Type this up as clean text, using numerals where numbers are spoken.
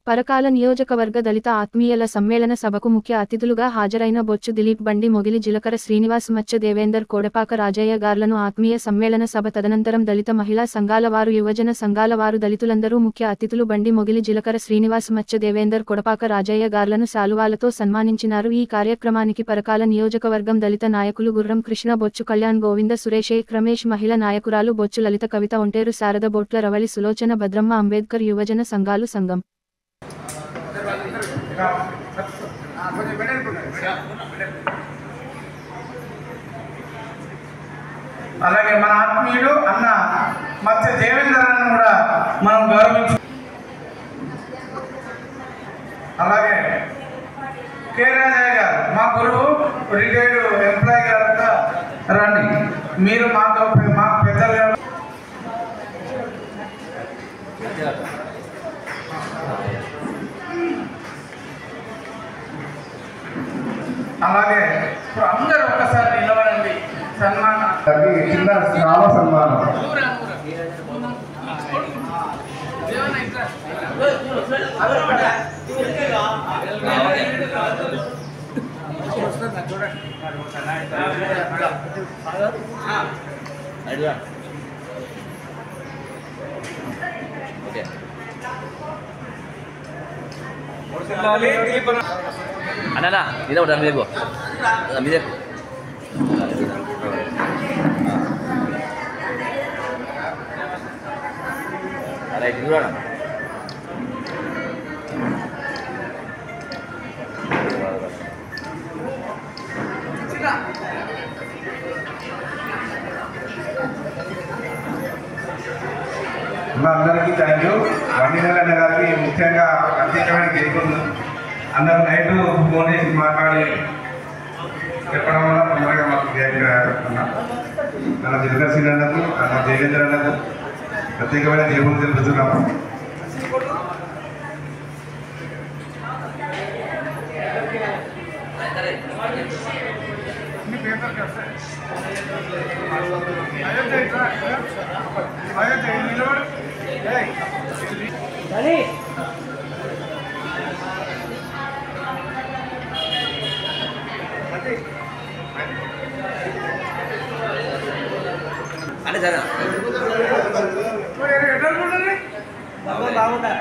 పరకాల నియోజకవర్గ దళిత ఆత్మీయుల సమ్మేళన సభకు ముఖ్య అతిథులుగా హాజరైన బొచ్చు దిలీప్, బండి మొగిలి, జిలకర శ్రీనివాస్, మచ్చ దేవేందర్, కోడపాక రాజయ్య గార్లను ఆత్మీయ సమ్మేళన సభ తదనంతరం దళిత మహిళా సంఘాల వారు, యువజన సంఘాల వారు, దళితులందరూ ముఖ్య అతిథులు బండి మొగిలి, జిలకర శ్రీనివాస్, మచ్చ దేవేందర్, కోడపాక రాజయ్య గార్లను శాలువాలతో సన్మానించినారు. ఈ కార్యక్రమానికి పరకాల నియోజకవర్గం దళిత నాయకులు గుర్రం కృష్ణ, బొచ్చు కళ్యాణ్, గోవింద సురేష్, రమేష్, మహిళా నాయకురాలు బొచ్చు లలిత, కవిత, ఒంటేరు శారద, బొట్ల రవళి, సులోచన, భద్రమ్మ, అంబేద్కర్ యువజన సంఘాలు సంఘం అలాగే మన ఆత్మీయుడు అన్న మత్స్య దేవేంద్రను కూడా మనం గౌరవించు. అలాగే కె రాజయ్య గారు మా గురువు, రిటైర్డ్ ఎంప్లాయీ గారు రండి, మీరు మాకు పెద్దలు. అలాగే ఇప్పుడు అందరూ ఒక్కసారి నిలబడండి. సన్మానం చిన్న నామ సన్మానం. Anak, kita udah ambil gua. Ambil deh. Ada di luar. అందరికీ థ్యాంక్ యూ. వండినగడ్డ గారికి ముఖ్యంగా ప్రత్యేకమైన గెలుపుంది. అందరూ నైట్ ఫోన్ చేసి మాట్లాడి చెప్పడం వల్ల తొందరగా మాకు అన్న జిల్కర్సీన్ అన్నకు, అన్న దేవేంద్ర అన్నకు ప్రత్యేకమైన గెలుపులు తెలుపుతున్నాము. Ada sana. బాగుంటా